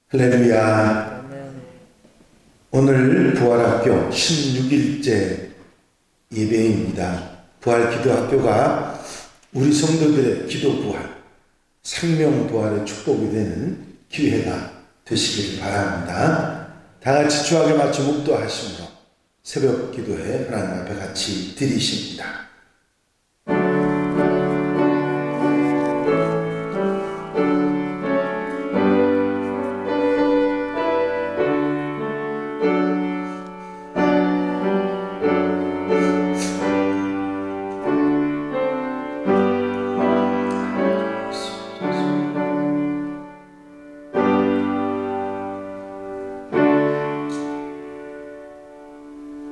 할렐루야. 오늘 부활학교 16일째 예배입니다. 부활기도학교가 우리 성도들의 기도 부활, 생명 부활의 축복이 되는 기회가 되시길 바랍니다. 다 같이 주하게 맞춰 묵도하심으로 새벽 기도에 하나님 앞에 같이 드리십니다.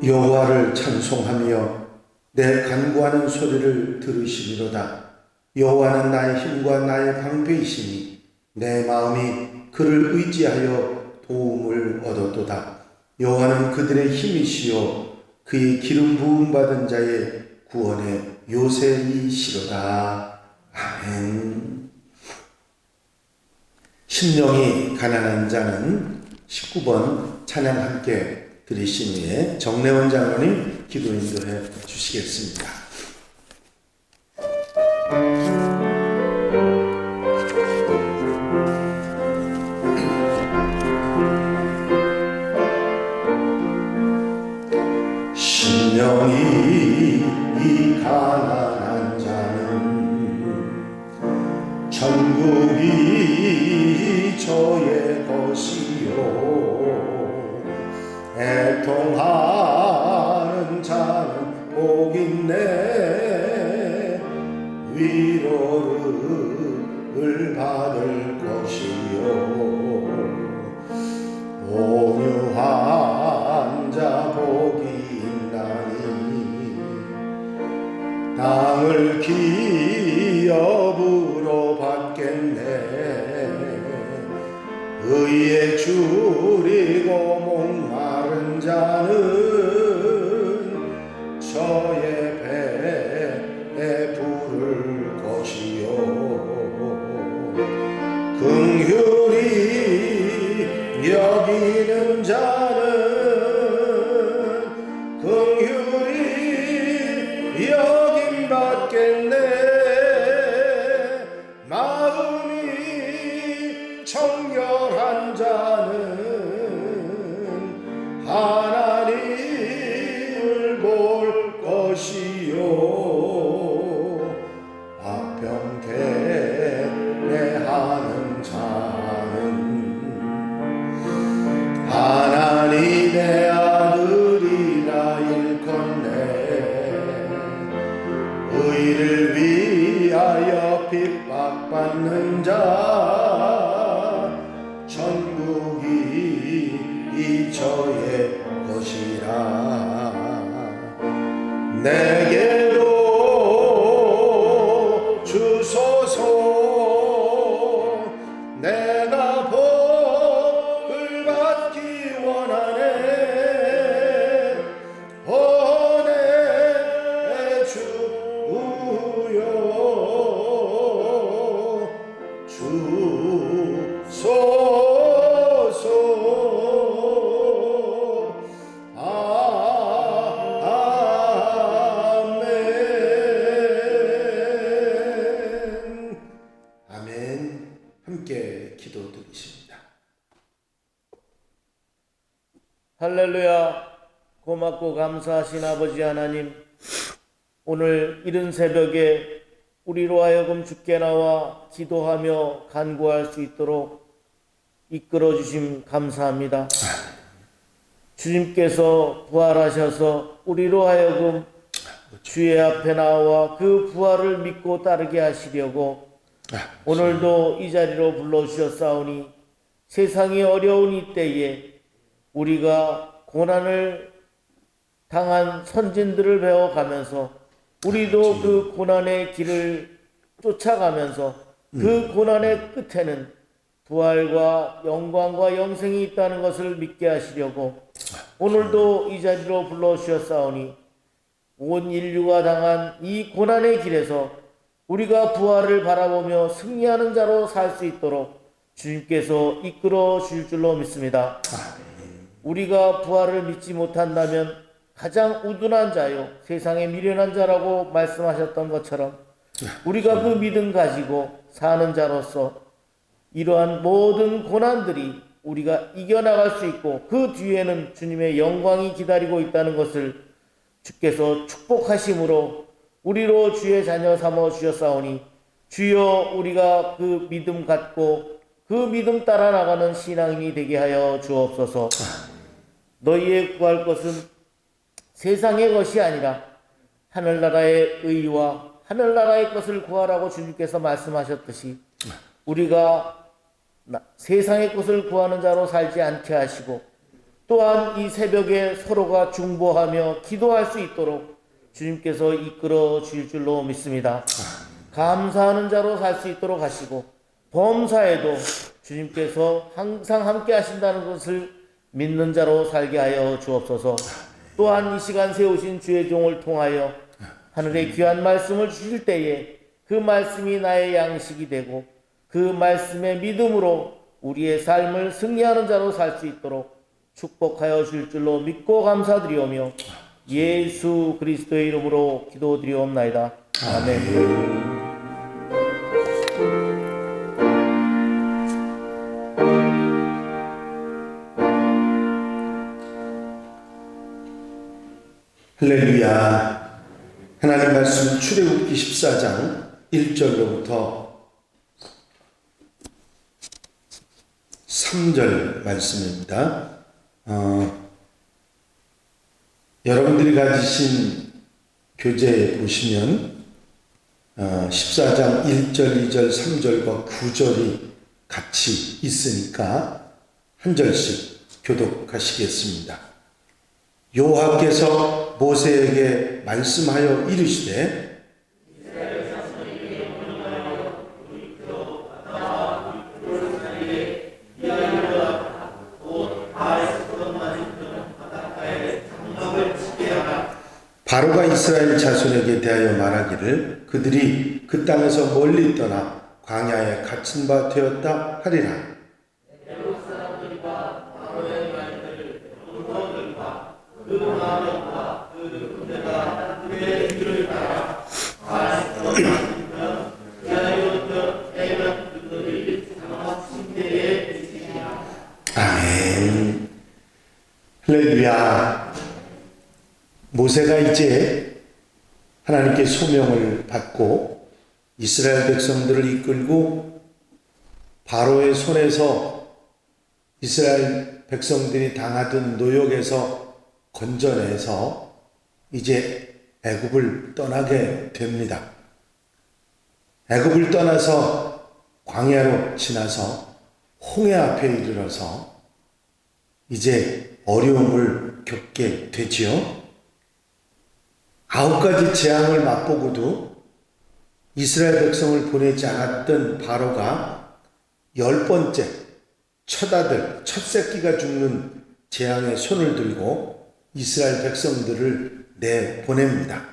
여호와를 찬송하며 내 간구하는 소리를 들으시리로다. 여호와는 나의 힘과 나의 방패이시니 내 마음이 그를 의지하여 도움을 얻었도다. 여호와는 그들의 힘이시요 그의 기름 부음 받은 자의 구원의 요새이시로다. 아멘. 심령이 가난한 자는 19번 찬양 함께 드리신 후에 정래원 장로님 기도 인도해 주시겠습니다. 심령이 가난한 자는 천국이 저의 것이요 애통하는 자는 복 있네 위로를 받을 것이요 온유한 자 복이 있나니 땅을 기업으로 받겠네 의에 줄이고 목마른 자는 저의 배에 부를 것이요 긍휼히 여기는 자는 긍휼히 여김 받겠네 마음이 청결한 자는 하나님을 볼 것이요 화평케하는 자는 하나님의 아들이라 일컫네 의를 위하여 핍박받는 자 천국이 저의 것이라 내게로 주소서 내가 복을 받기 원하네 내 주여 주소서 아멘. 아멘. 함께 기도드리십니다. 할렐루야. 고맙고 감사하신 아버지 하나님, 오늘 이른 새벽에 우리로 하여금 주께 나와 기도하며 간구할 수 있도록 이끌어 주심 감사합니다. 주님께서 부활하셔서 우리로 하여금 주의 앞에 나와 그 부활을 믿고 따르게 하시려고 오늘도 이 자리로 불러주셨사오니 세상이 어려운 이때에 우리가 고난을 당한 선진들을 배워가면서 우리도 그 고난의 길을 쫓아가면서 그 고난의 끝에는 부활과 영광과 영생이 있다는 것을 믿게 하시려고 오늘도 이 자리로 불러주셨사오니 온 인류가 당한 이 고난의 길에서 우리가 부활을 바라보며 승리하는 자로 살 수 있도록 주님께서 이끌어 주실 줄로 믿습니다. 우리가 부활을 믿지 못한다면 가장 우둔한 자요 세상에 미련한 자라고 말씀하셨던 것처럼 우리가 그 믿음 가지고 사는 자로서 이러한 모든 고난들이 우리가 이겨나갈 수 있고 그 뒤에는 주님의 영광이 기다리고 있다는 것을 주께서 축복하심으로 우리로 주의 자녀 삼아 주셨사오니 주여 우리가 그 믿음 갖고 그 믿음 따라 나가는 신앙인이 되게 하여 주옵소서. 너희의 구할 것은 세상의 것이 아니라 하늘나라의 의와 하늘나라의 것을 구하라고 주님께서 말씀하셨듯이 우리가 세상의 것을 구하는 자로 살지 않게 하시고 또한 이 새벽에 서로가 중보하며 기도할 수 있도록 주님께서 이끌어 주실 줄로 믿습니다. 감사하는 자로 살 수 있도록 하시고 범사에도 주님께서 항상 함께 하신다는 것을 믿는 자로 살게 하여 주옵소서. 또한 이 시간 세우신 주의 종을 통하여 하늘의 귀한 말씀을 주실 때에 그 말씀이 나의 양식이 되고 그 말씀의 믿음으로 우리의 삶을 승리하는 자로 살 수 있도록 축복하여 줄 줄로 믿고 감사드리오며 예수 그리스도의 이름으로 기도드리옵나이다. 아멘. 할렐루야. 하나님 말씀 출애굽기 14장 1절로부터 3절 말씀입니다. 여러분들이 가지신 교재에 보시면 14장 1절, 2절, 3절과 9절이 같이 있으니까 한 절씩 교독하시겠습니다. 여호와께서 모세에게 말씀하여 이르시되 바로가 이스라엘 자손에게 대하여 말하기를 그들이 그 땅에서 멀리 떠나 광야에 갇힌 바 되었다 하리라. 아멘. 할렐루야. 모세가 이제 하나님께 소명을 받고 이스라엘 백성들을 이끌고 바로의 손에서 이스라엘 백성들이 당하던 노역에서 건져내서 이제 애굽을 떠나게 됩니다. 애굽을 떠나서 광야로 지나서 홍해 앞에 이르러서 이제 어려움을 겪게 되지요. 9가지 재앙을 맛보고도 이스라엘 백성을 보내지 않았던 바로가 10번째 첫 아들, 첫 새끼가 죽는 재앙에 손을 들고 이스라엘 백성들을 내보냅니다.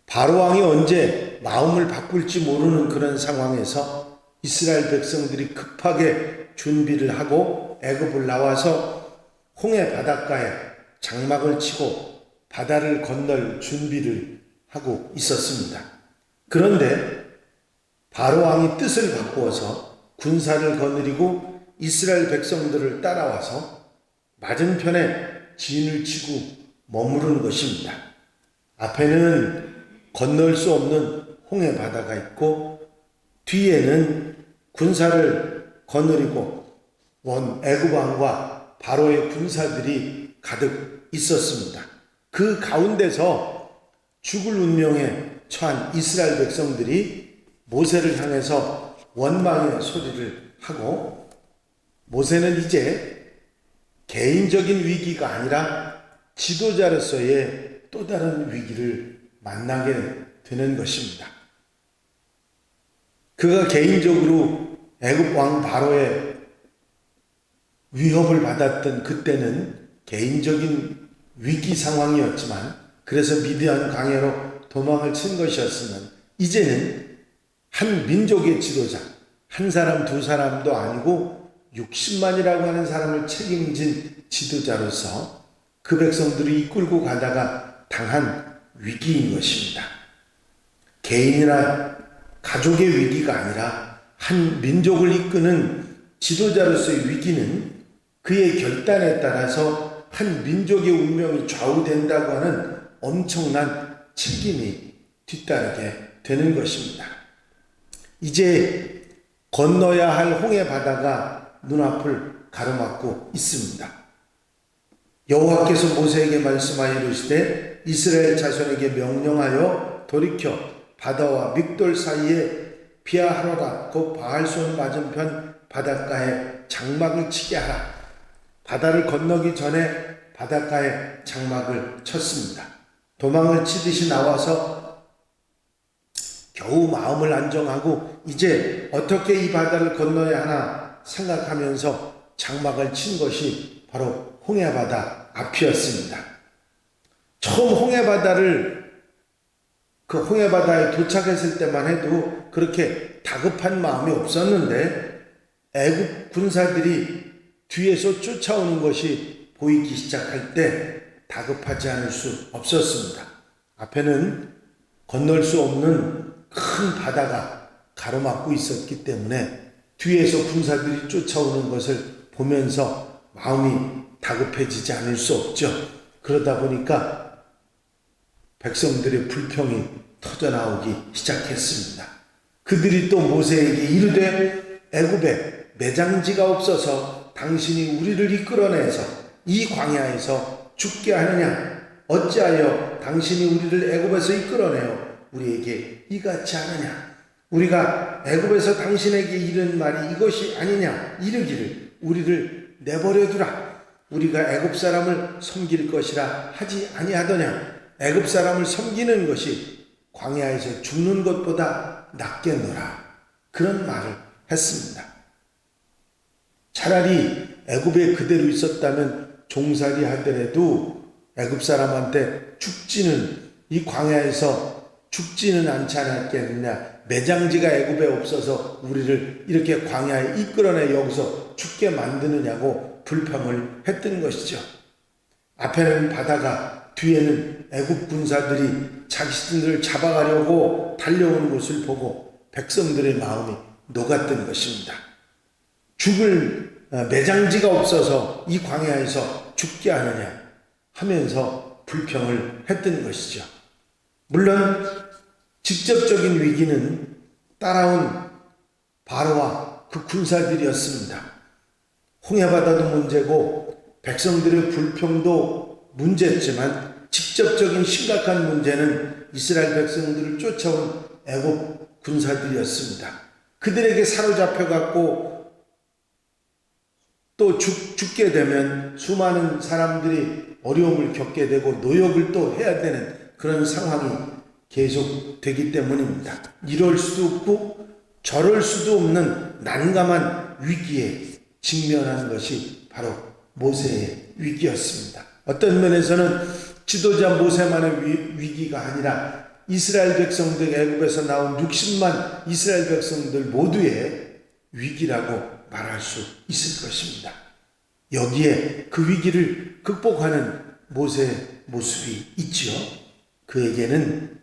바로 왕이 언제 마음을 바꿀지 모르는 그런 상황에서 이스라엘 백성들이 급하게 준비를 하고 애굽을 나와서 홍해 바닷가에 장막을 치고 바다를 건널 준비를 하고 있었습니다. 그런데 바로 왕이 뜻을 바꾸어서 군사를 거느리고 이스라엘 백성들을 따라와서 맞은편에 진을 치고 머무르는 것입니다. 앞에는 건널 수 없는 홍해 바다가 있고 뒤에는 군사를 거느리고 원 애굽 왕과 바로의 군사들이 가득 있었습니다. 그 가운데서 죽을 운명에 처한 이스라엘 백성들이 모세를 향해서 원망의 소리를 하고 모세는 이제 개인적인 위기가 아니라 지도자로서의 또 다른 위기를 만나게 되는 것입니다. 그가 개인적으로 애굽 왕 바로의 위협을 받았던 그때는 개인적인 위기 상황이었지만 그래서 미디안 광야로 도망을 친 것이었으면 이제는 한 민족의 지도자, 한 사람 두 사람도 아니고 60만이라고 하는 사람을 책임진 지도자로서 그 백성들이 이끌고 가다가 당한 위기인 것입니다. 개인이나 가족의 위기가 아니라 한 민족을 이끄는 지도자로서의 위기는 그의 결단에 따라서 한 민족의 운명이 좌우된다고 하는 엄청난 책임이 뒤따르게 되는 것입니다. 이제 건너야 할 홍해 바다가 눈앞을 가로막고 있습니다. 여호와께서 모세에게 말씀하여 이르시되 이스라엘 자손에게 명령하여 돌이켜 바다와 믹돌 사이에 피하하로다 곧 바알손 맞은편 바닷가에 장막을 치게 하라. 바다를 건너기 전에 바닷가에 장막을 쳤습니다. 도망을 치듯이 나와서 겨우 마음을 안정하고 이제 어떻게 이 바다를 건너야 하나 생각하면서 장막을 친 것이 바로 홍해바다 앞이었습니다. 처음 그 홍해바다에 도착했을 때만 해도 그렇게 다급한 마음이 없었는데 애굽 군사들이 뒤에서 쫓아오는 것이 보이기 시작할 때 다급하지 않을 수 없었습니다. 앞에는 건널 수 없는 큰 바다가 가로막고 있었기 때문에 뒤에서 군사들이 쫓아오는 것을 보면서 마음이 다급해지지 않을 수 없죠. 그러다 보니까 백성들의 불평이 터져나오기 시작했습니다. 그들이 또 모세에게 이르되 애굽에 매장지가 없어서 당신이 우리를 이끌어내서 이 광야에서 죽게 하느냐? 어찌하여 당신이 우리를 애굽에서 이끌어내어 우리에게 이같이 하느냐? 우리가 애굽에서 당신에게 이른 말이 이것이 아니냐? 이르기를 우리를 내버려 두라. 우리가 애굽 사람을 섬길 것이라 하지 아니하더냐? 애굽 사람을 섬기는 것이 광야에서 죽는 것보다 낫겠노라. 그런 말을 했습니다. 차라리 애굽에 그대로 있었다면 종살이 하더라도 애굽 사람한테 이 광야에서 죽지는 않지 않았겠느냐. 매장지가 애굽에 없어서 우리를 이렇게 광야에 이끌어내 여기서 죽게 만드느냐고 불평을 했던 것이죠. 앞에는 바다가 뒤에는 애굽 군사들이 자기들을 잡아가려고 달려오는 것을 보고 백성들의 마음이 녹았던 것입니다. 죽을 매장지가 없어서 이 광야에서 죽게 하느냐 하면서 불평을 했던 것이죠. 물론 직접적인 위기는 따라온 바로와 그 군사들이었습니다. 홍해바다도 문제고 백성들의 불평도 문제였지만 직접적인 심각한 문제는 이스라엘 백성들을 쫓아온 애굽 군사들이었습니다. 그들에게 사로잡혀갖고 또 죽게 되면 수많은 사람들이 어려움을 겪게 되고 노역을 또 해야 되는 그런 상황이 계속되기 때문입니다. 이럴 수도 없고 저럴 수도 없는 난감한 위기에 직면한 것이 바로 모세의 위기였습니다. 어떤 면에서는 지도자 모세만의 위기가 아니라 이스라엘 백성들, 애굽에서 나온 60만 이스라엘 백성들 모두의 위기라고 말할 수 있을 것입니다. 여기에 그 위기를 극복하는 모세의 모습이 있지요. 그에게는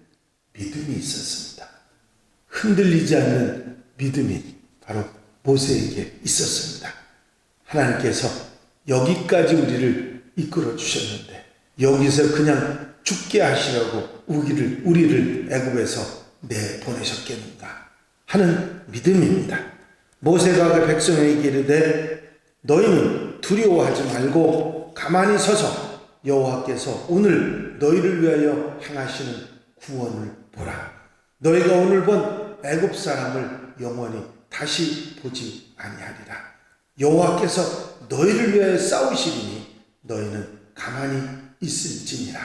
믿음이 있었습니다. 흔들리지 않는 믿음이 바로 모세에게 있었습니다. 하나님께서 여기까지 우리를 이끌어 주셨는데 여기서 그냥 죽게 하시려고 우리를 애굽에서 내보내셨겠는가 하는 믿음입니다. 모세가 그 백성에게 이르되 너희는 두려워하지 말고 가만히 서서 여호와께서 오늘 너희를 위하여 행하시는 구원을 보라. 너희가 오늘 본 애굽 사람을 영원히 다시 보지 아니하리라. 여호와께서 너희를 위하여 싸우시리니 너희는 가만히 있을지니라.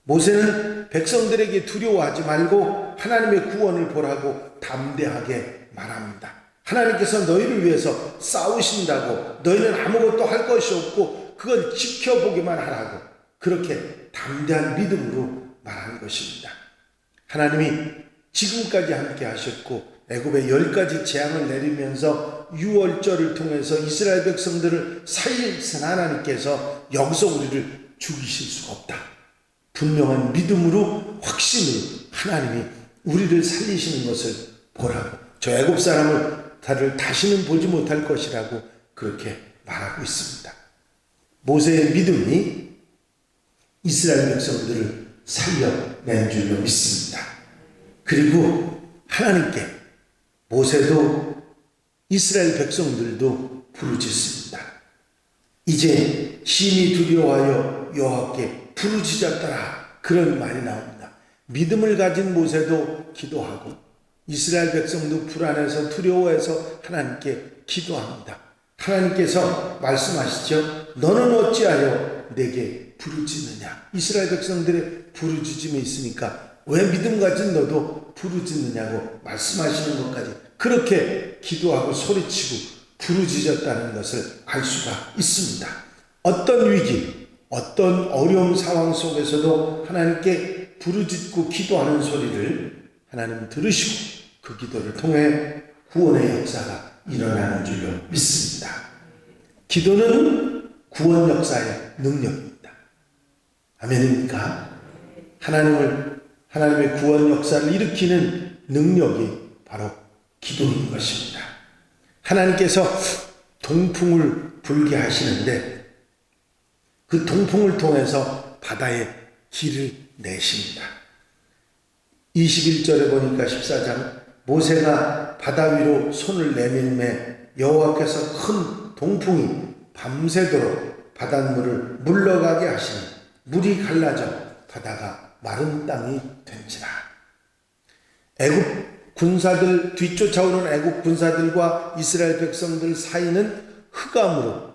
모세는 백성들에게 두려워하지 말고 하나님의 구원을 보라고 담대하게 말합니다. 하나님께서 너희를 위해서 싸우신다고, 너희는 아무것도 할 것이 없고 그걸 지켜보기만 하라고 그렇게 담대한 믿음으로 말한 것입니다. 하나님이 지금까지 함께 하셨고 애굽에 10가지 재앙을 내리면서 유월절을 통해서 이스라엘 백성들을 살리신 하나님께서 여기서 우리를 죽이실 수가 없다. 분명한 믿음으로 확신으로 하나님이 우리를 살리시는 것을 보라고, 저 애굽 사람을 다시는 보지 못할 것이라고 그렇게 말하고 있습니다. 모세의 믿음이 이스라엘 백성들을 살려낸 줄로 믿습니다. 그리고 하나님께 모세도 이스라엘 백성들도 부르짖습니다. 이제 심히 두려워하여 여호와께 부르짖었더라, 그런 말이 나옵니다. 믿음을 가진 모세도 기도하고 이스라엘 백성도 불안해서 두려워해서 하나님께 기도합니다. 하나님께서 말씀하시죠. 너는 어찌하여 내게 부르짖느냐. 이스라엘 백성들의 부르짖음이 있으니까 왜 믿음 가진 너도 부르짖느냐고 말씀하시는 것까지 그렇게 기도하고 소리치고 부르짖었다는 것을 알 수가 있습니다. 어떤 위기, 어떤 어려운 상황 속에서도 하나님께 부르짖고 기도하는 소리를 하나님 들으시고 그 기도를 통해 구원의 역사가 일어나는 줄로 믿습니다. 기도는 구원 역사의 능력입니다. 아멘입니까? 하나님의 구원 역사를 일으키는 능력이 바로 기도인 것입니다. 하나님께서 동풍을 불게 하시는데 그 동풍을 통해서 바다에 길을 내십니다. 21절에 보니까 14장 모세가 바다 위로 손을 내밀매 여호와께서 큰 동풍이 밤새도록 바닷물을 물러가게 하시니 물이 갈라져 바다가 마른 땅이 된지라. 애굽 군사들, 뒤쫓아오는 애굽 군사들과 이스라엘 백성들 사이는 흑암으로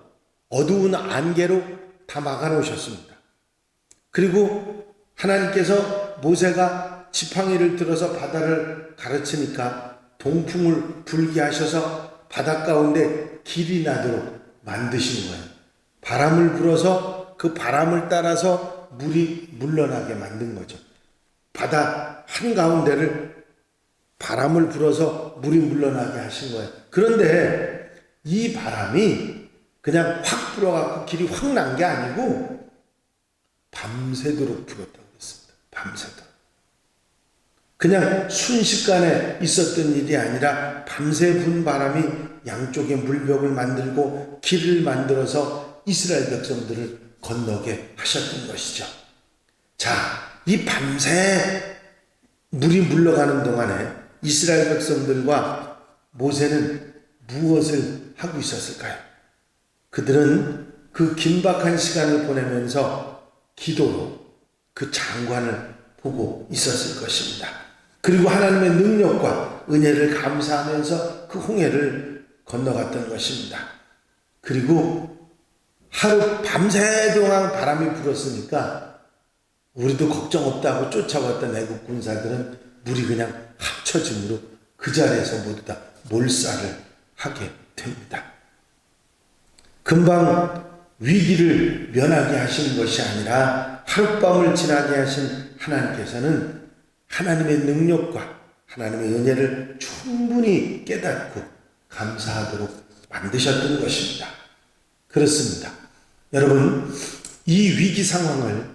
어두운 안개로 다 막아놓으셨습니다. 그리고 하나님께서 모세가 지팡이를 들어서 바다를 가르치니까 동풍을 불게 하셔서 바다 가운데 길이 나도록 만드신 거예요. 바람을 불어서 그 바람을 따라서 물이 물러나게 만든 거죠. 바다 한가운데를 바람을 불어서 물이 물러나게 하신 거예요. 그런데 이 바람이 그냥 확 불어갖고 길이 확 난 게 아니고 밤새도록 불었다고 했습니다. 밤새도록. 그냥 순식간에 있었던 일이 아니라 밤새 분 바람이 양쪽에 물벽을 만들고 길을 만들어서 이스라엘 백성들을 건너게 하셨던 것이죠. 자, 이 밤새 물이 물러가는 동안에 이스라엘 백성들과 모세는 무엇을 하고 있었을까요? 그들은 그 긴박한 시간을 보내면서 기도로 그 장관을 보고 있었을 것입니다. 그리고 하나님의 능력과 은혜를 감사하면서 그 홍해를 건너갔던 것입니다. 그리고 하루 밤새 동안 바람이 불었으니까 우리도 걱정 없다고 쫓아왔던 애국 군사들은 물이 그냥 합쳐짐으로 그 자리에서 모두 다 몰살을 하게 됩니다. 금방 위기를 면하게 하시는 것이 아니라 하룻밤을 지나게 하신 하나님께서는 하나님의 능력과 하나님의 은혜를 충분히 깨닫고 감사하도록 만드셨던 것입니다. 그렇습니다. 여러분, 이 위기 상황을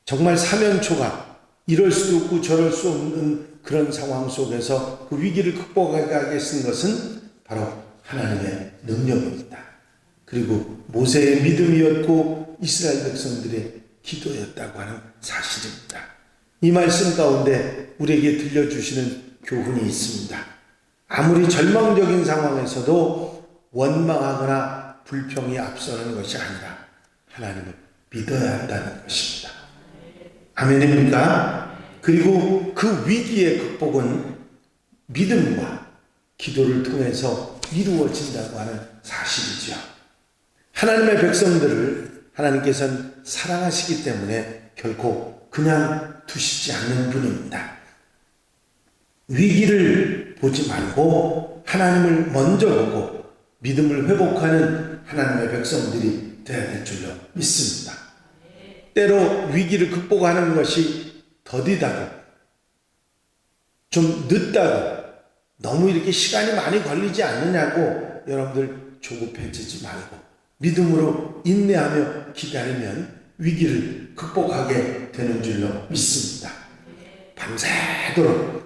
정말 사면초가 이럴 수도 없고 저럴 수 없는 그런 상황 속에서 그 위기를 극복하게 쓴 것은 바로 하나님의 능력입니다. 그리고 모세의 믿음이었고 이스라엘 백성들의 기도였다고 하는 사실입니다. 이 말씀 가운데 우리에게 들려주시는 교훈이 있습니다. 아무리 절망적인 상황에서도 원망하거나 불평이 앞서는 것이 아니라 하나님을 믿어야 한다는 것입니다. 아멘입니까? 그리고 그 위기의 극복은 믿음과 기도를 통해서 이루어진다고 하는 사실이죠. 하나님의 백성들을 하나님께서는 사랑하시기 때문에 결코 그냥 두시지 않는 분입니다. 위기를 보지 말고 하나님을 먼저 보고 믿음을 회복하는 하나님의 백성들이 되어야 될 줄로 믿습니다. 때로 위기를 극복하는 것이 더디다고, 좀 늦다고, 너무 이렇게 시간이 많이 걸리지 않느냐고 여러분들 조급해지지 말고 믿음으로 인내하며 기다리면 위기를 극복하게 되는 줄로 믿습니다. 밤새도록,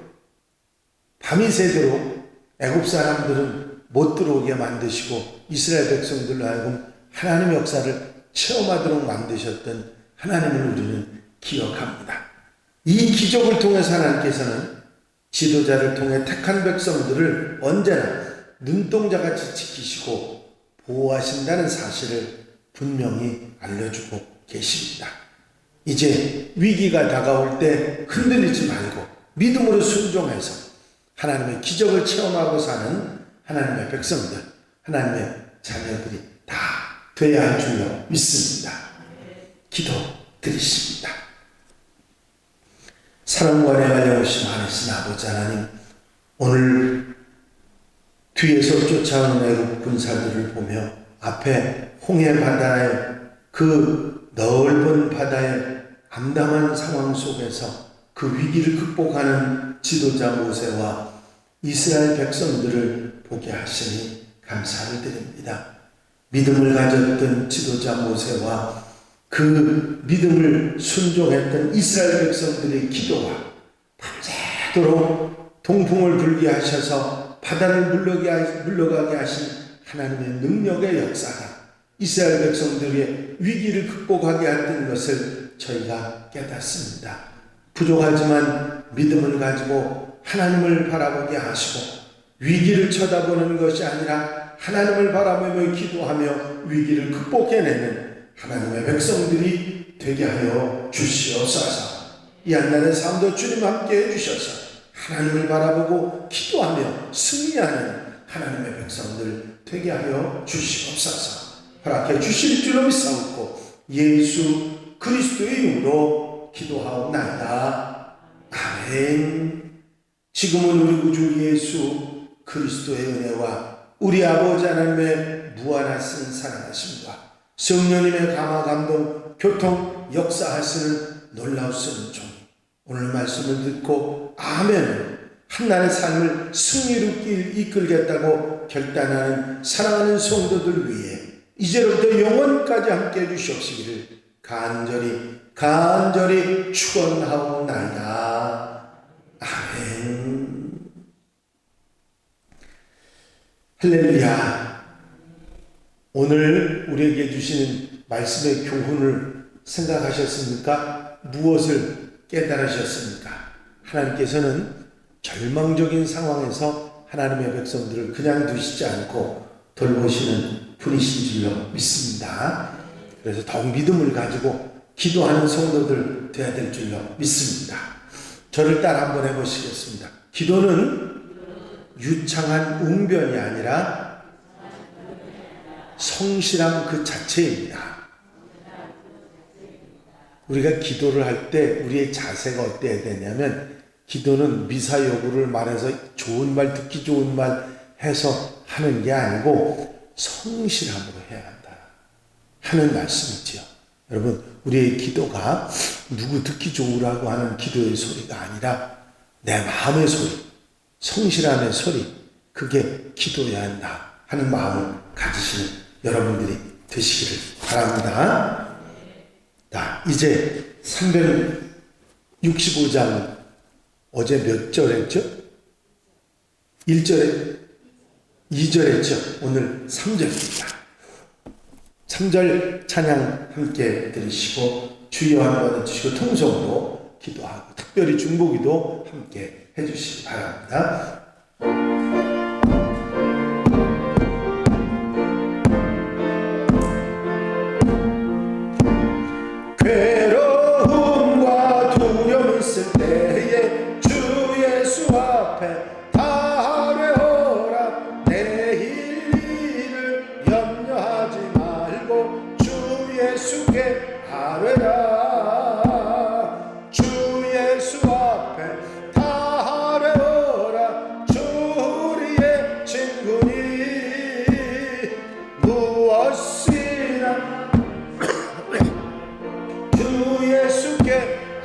밤이 새도록 애굽 사람들은 못 들어오게 만드시고 이스라엘 백성들로 하여금 하나님의 역사를 체험하도록 만드셨던 하나님을 우리는 기억합니다. 이 기적을 통해서 하나님께서는 지도자를 통해 택한 백성들을 언제나 눈동자같이 지키시고 보호하신다는 사실을 분명히 알려주고 계십니다. 이제 위기가 다가올 때 흔들리지 말고 믿음으로 순종해서 하나님의 기적을 체험하고 사는 하나님의 백성들, 하나님의 자녀들이 다 되어야 할 줄로 믿습니다. 기도 드리십니다. 사랑과 은혜가 여우시 많으신 아버지 하나님, 오늘 뒤에서 쫓아오는 애국 군사들을 보며 앞에 홍해 바다의 그 넓은 바다의 암담한 상황 속에서 그 위기를 극복하는 지도자 모세와 이스라엘 백성들을 보게 하시니 감사를 드립니다. 믿음을 가졌던 지도자 모세와 그 믿음을 순종했던 이스라엘 백성들의 기도와 밤새도록 동풍을 불게 하셔서 바다를 물러가게 하신 하나님의 능력의 역사가 이스라엘 백성들의 위기를 극복하게 했던 것을 저희가 깨닫습니다. 부족하지만 믿음을 가지고 하나님을 바라보게 하시고 위기를 쳐다보는 것이 아니라 하나님을 바라보며 기도하며 위기를 극복해내는 하나님의 백성들이 되게 하여 주시옵소서. 이 한날의 삶도 주님 함께 해주셔서 하나님을 바라보고 기도하며 승리하는 하나님의 백성들 되게 하여 주시옵소서. 허락해 주실 줄로 믿사옵고 예수 그리스도의 이름으로 기도하옵나이다. 아멘. 지금은 우리 구주 예수 그리스도의 은혜와 우리 아버지 하나님의 무한하신 사랑하심과 성령님의 감화 감동 교통 역사하시는 놀라우신 종이 오늘 말씀을 듣고 아멘 한날의 삶을 승리로 이끌겠다고 결단하는 사랑하는 성도들 위해 이제로부터 영원까지 함께 해주시옵시기를 간절히 축원하옵나이다. 아멘. 할렐루야. 오늘 우리에게 주시는 말씀의 교훈을 생각하셨습니까? 무엇을 깨달으셨습니까? 하나님께서는 절망적인 상황에서 하나님의 백성들을 그냥 두시지 않고 돌보시는 분이신 줄로 믿습니다. 그래서 더욱 믿음을 가지고 기도하는 성도들 되어야 될 줄로 믿습니다. 저를 따라 한번 해보시겠습니다. 기도는 유창한 웅변이 아니라 성실함 그 자체입니다. 우리가 기도를 할 때 우리의 자세가 어때야 되냐면 기도는 미사여구를 말해서 좋은 말 듣기 좋은 말 해서 하는 게 아니고 성실함으로 해야 한다 하는 말씀이지요. 여러분 우리의 기도가 누구 듣기 좋으라고 하는 기도의 소리가 아니라 내 마음의 소리, 성실함의 소리, 그게 기도해야 한다 하는 마음을 가지시는 여러분들이 되시기를 바랍니다. 자, 이제 365장 어제 몇 절 했죠? 1절에 2절 했죠? 오늘 3절입니다. 3절 찬양 함께 들으시고 주여 한번 해주시고 통성으로 기도하고 특별히 중보기도 함께 해주시기 바랍니다. 괴로움과 두려움 있을 때에 주 예수 앞에 다 아뢰어라. 내일 일을 염려하지 말고 주 예수께 아뢰라. 주 예수 앞에 다 아뢰어라. 주 우리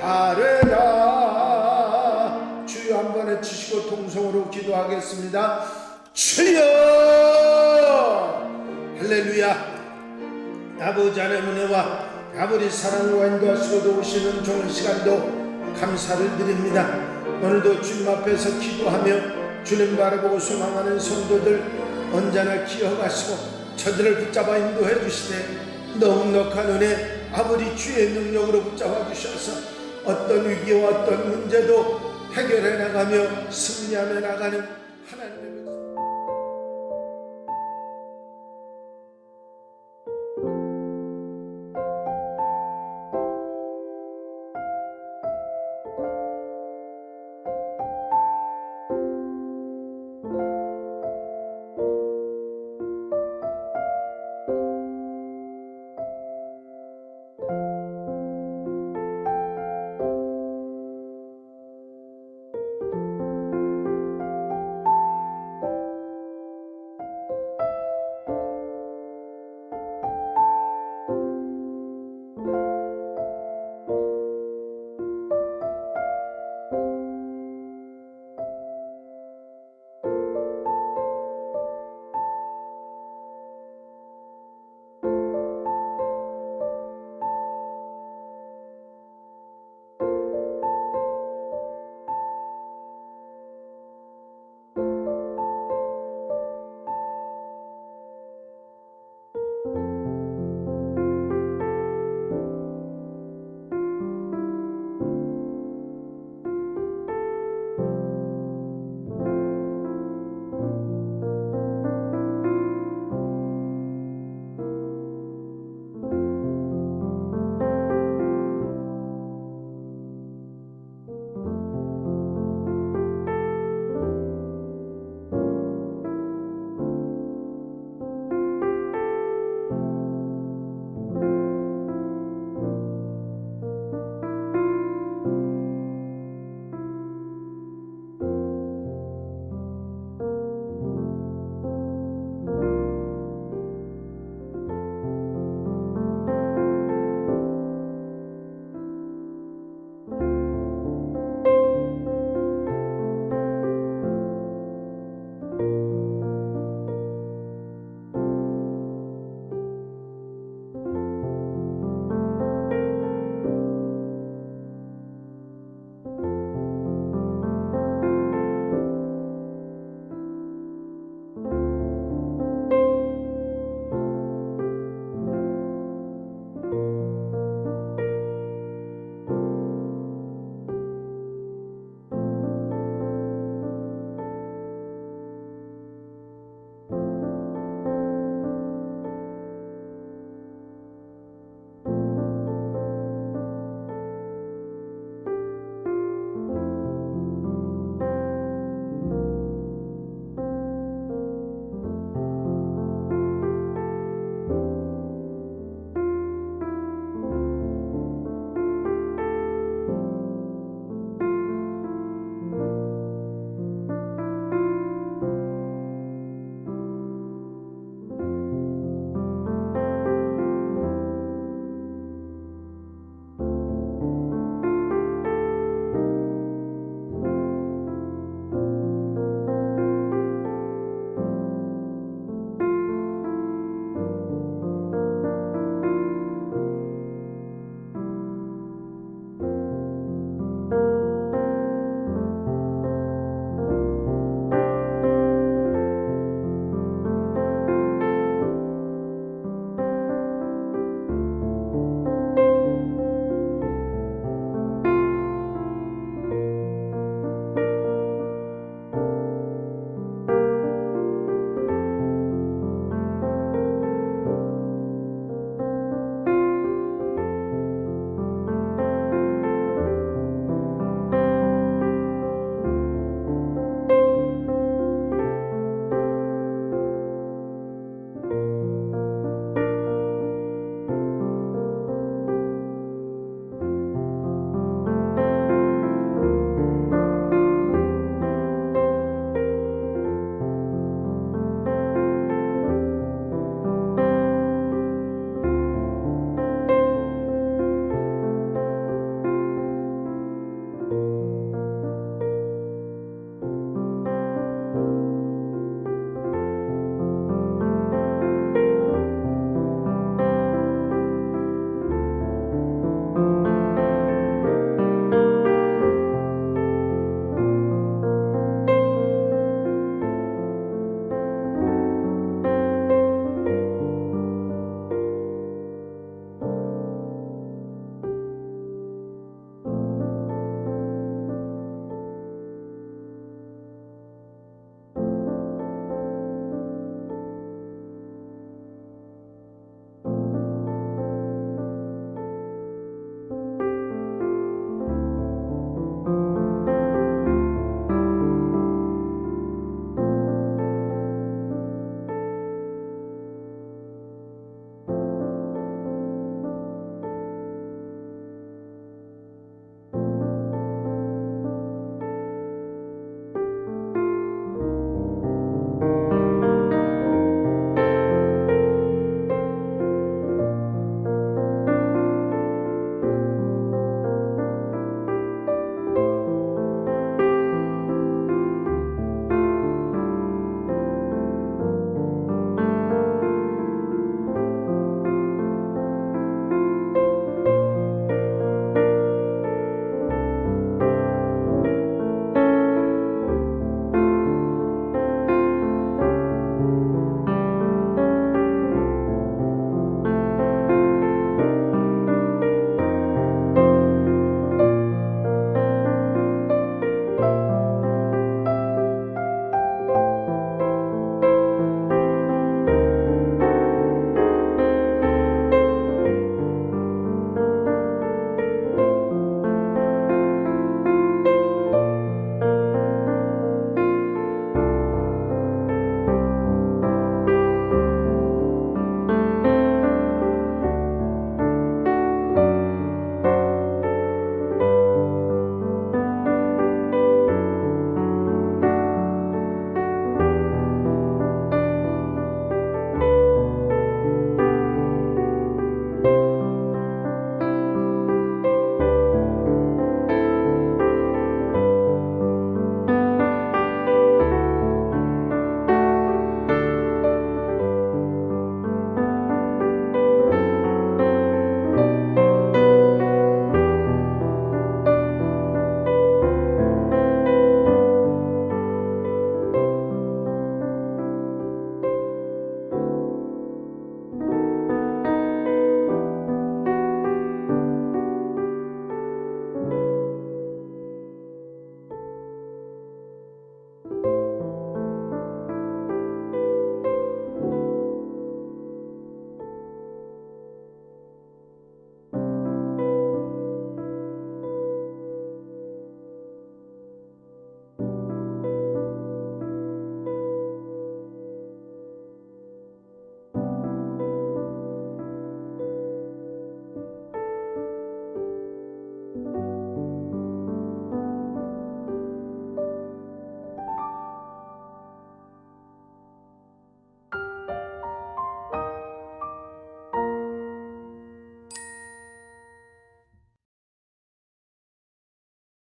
하리라. 주여 한번 외치시고 통성으로 기도하겠습니다. 주여. 할렐루야. 아버지 하나님의 은혜와 아버지 사랑과 인도하시고 도우시는 좋은 시간도 감사를 드립니다. 오늘도 주님 앞에서 기도하며 주님 바라보고 소망하는 성도들 언제나 기억하시고 저들을 붙잡아 인도해 주시되 넉넉한 은혜 아버지 주의 능력으로 붙잡아 주셔서 어떤 위기와 어떤 문제도 해결해 나가며 승리하며 나가는